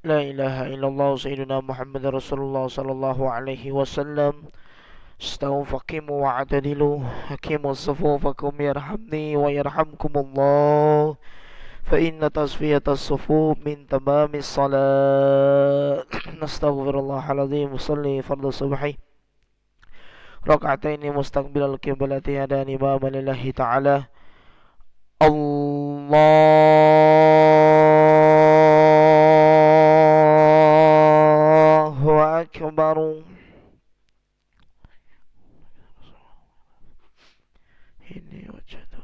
لا إله إلا الله سيدنا محمد رسول الله صلى الله عليه وسلم. استووا فقيموا واعتدلوا، أقيموا صفوفكم يرحمني ويرحمكم الله، فإن تصفية الصفوف من تمام الصلاة. نستغفر الله العظيم. وصلي فرض الصبح ركعتين مستقبل القبلة يدان إماما لله تعالى. الله أكبر. إني وجهت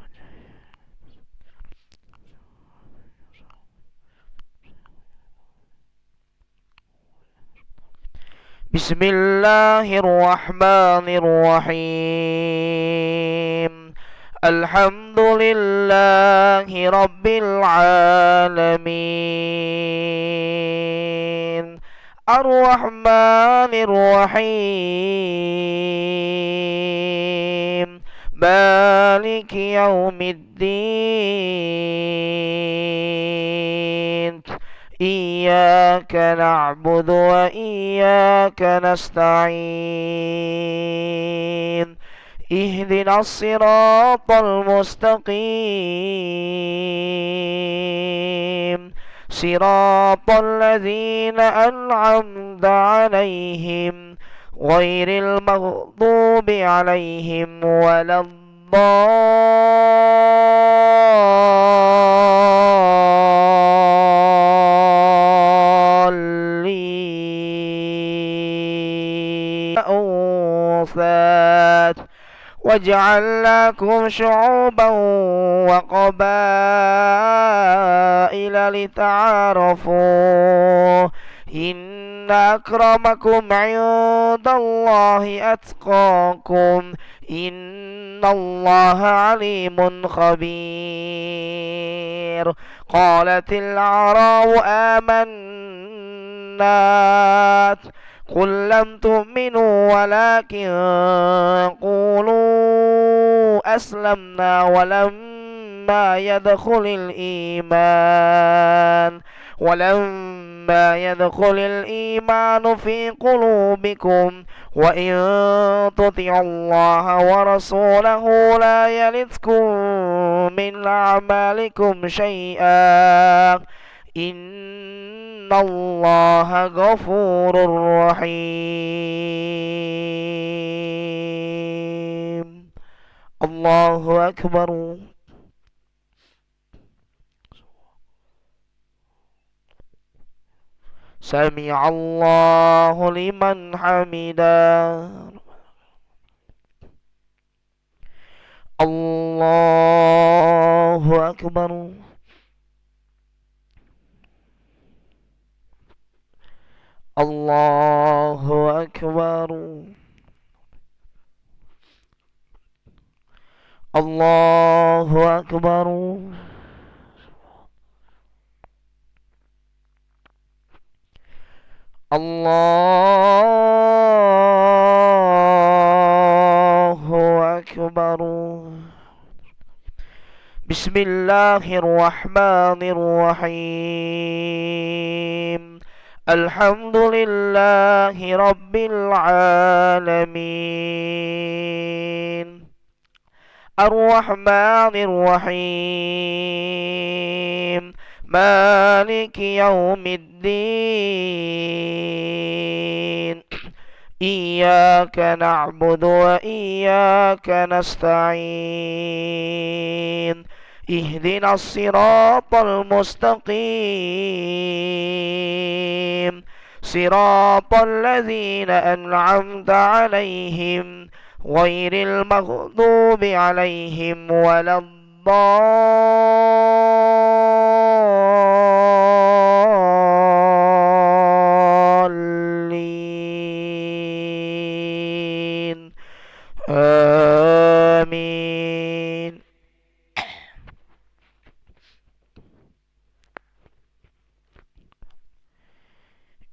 بسم الله الرحمن الرحيم. الحمد لله رب العالمين، الرحمن الرحيم، مالك يوم الدين. إياك نعبد وإياك نستعين. اهدنا الصراط المستقيم، صراط الذين أنعمت عليهم غير المغضوب عليهم ولا الضالين. أنثات وجعلناكم شعوبا وقبائل لتعارفوا، إن أكرمكم عند الله أتقاكم، إن الله عليم خبير. قالت الأعراب آمنا، قل لم تؤمنوا ولكن قولوا أسلمنا ولما يدخل الإيمان في قلوبكم، وإن تطيعوا الله ورسوله لا يلتكم من أعمالكم شيئا، إن الله غفور رحيم. الله أكبر. سمع الله لمن حمده. الله أكبر. الله أكبر. الله أكبر. الله أكبر. بسم الله الرحمن الرحيم. الحمد لله رب العالمين، الرحمن الرحيم، مالك يوم الدين. إياك نعبد وإياك نستعين. اهدنا الصراط المستقيم، صراط الذين أنعمت عليهم غير المغضوب عليهم ولا الضالين. آمين.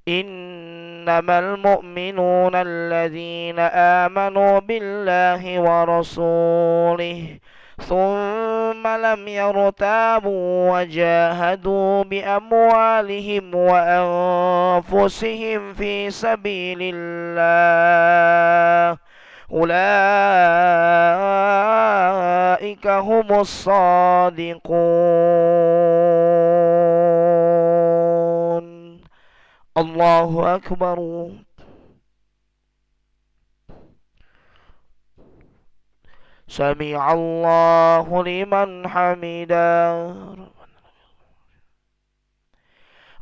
إنما المؤمنون الذين آمنوا بالله ورسوله ثم لم يرتابوا وجاهدوا بأموالهم وأنفسهم في سبيل الله أولئك هم الصادقون. الله أكبر. سمع الله لمن حمده.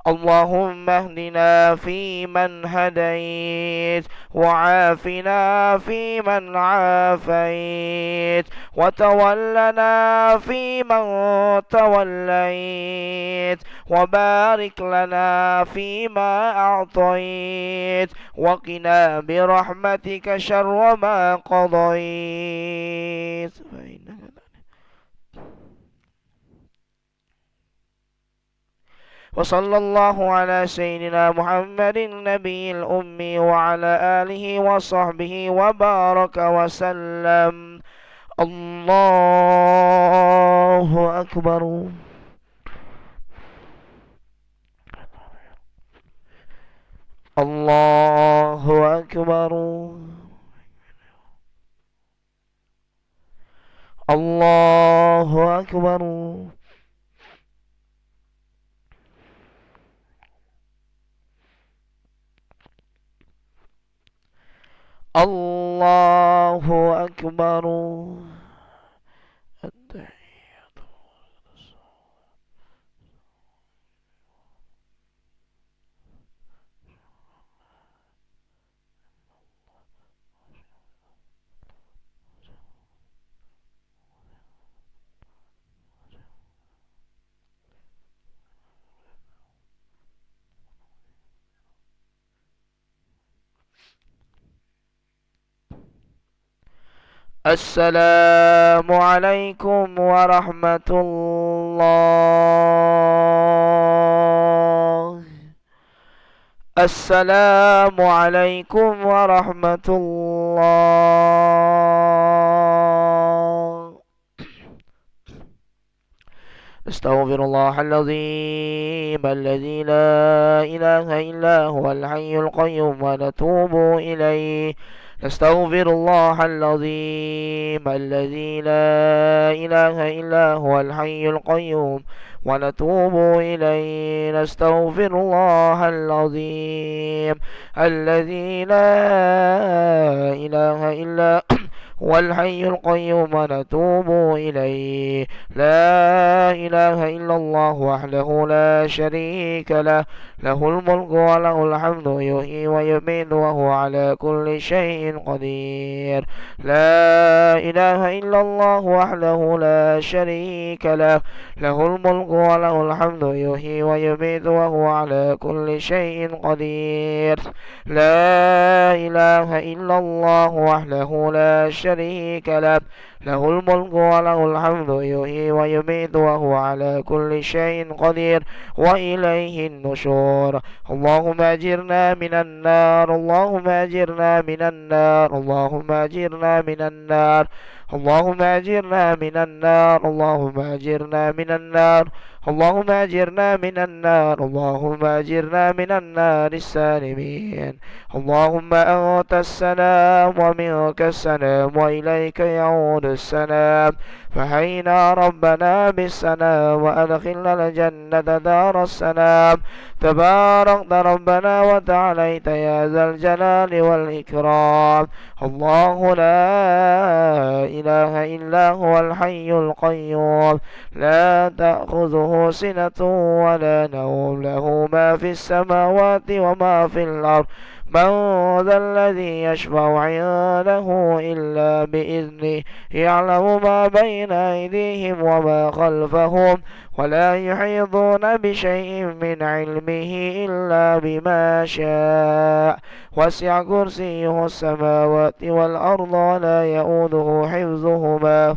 اللهم اهدنا فيمن هديت وعافنا فيمن عافيت وتولنا فيمن توليت وبارك لنا فيما أعطيت وقنا برحمتك شر ما قضيت وصلى الله على سيدنا محمد النبي الأمي وعلى آله وصحبه وبارك وسلم. الله أكبر. الله أكبر. الله أكبر. الله أكبر. السلام عليكم ورحمة الله. السلام عليكم ورحمة الله. استغفر الله العظيم الذي لا إله إلا هو الحي القيوم ونتوب إليه. نستغفر الله العظيم الذي لا إله إلا هو الحي القيوم ونتوب إليه. نستغفر الله العظيم الذي لا إله إلا هو الحي القيوم ونتوب إليه. لا إله إلا الله وحده لا شريك له، له الملك وله الحمد يحيي ويميت وهو على كل شيء قدير. لا إله إلا الله وحده لا شريك له، له الملك وله الحمد يحيي ويميت وهو على كل شيء قدير. لا إله إلا الله وحده لا شريك له، له الملك وله الحمد يحيي ويميت وهو على كل شيء قدير وإليه النشور. اللهم أجرنا من النار، اللهم أجرنا من النار، اللهم أجرنا من النار، اللهم أجرنا من النار، اللهم أجرنا من النار، اللهم أجرنا من النار، اللهم أجرنا من النار السالمين. اللهم أنت السلام ومنك السلام وإليك يعود السلام. فحينا ربنا بالسلام وأدخلنا الجنة دار السلام. تباركت ربنا وتعاليت يا ذا الجلال والإكرام. الله لا إله إلا هو الحي القيوم لا تأخذه سنة ولا نوم، له ما في السماوات وما في الأرض. من ذا الذي يشفع عنده إلا بإذنه، يعلم ما بين أيديهم وما خلفهم ولا يحيطون بشيء من علمه إلا بما شاء. وسع كرسيه السماوات والأرض ولا يؤوده حفظهما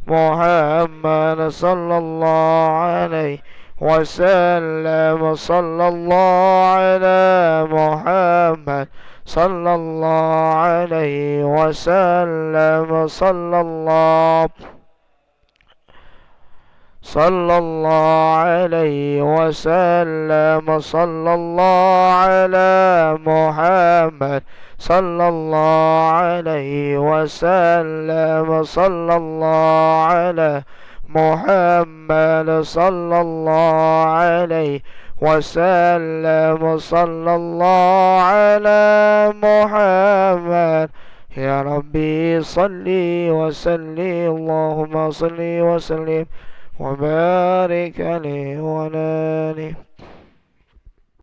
محمد صلى الله عليه وسلم. صلى الله على محمد صلى الله عليه وسلم. صلى الله عليه وسلم. صلى الله على محمد صلى الله عليه وسلم. صلى الله على محمد صلى الله عليه وسلم. صلى الله على محمد. يا ربي صل وسلم، اللهم صل وسلم وبارك عليه وعلى آله.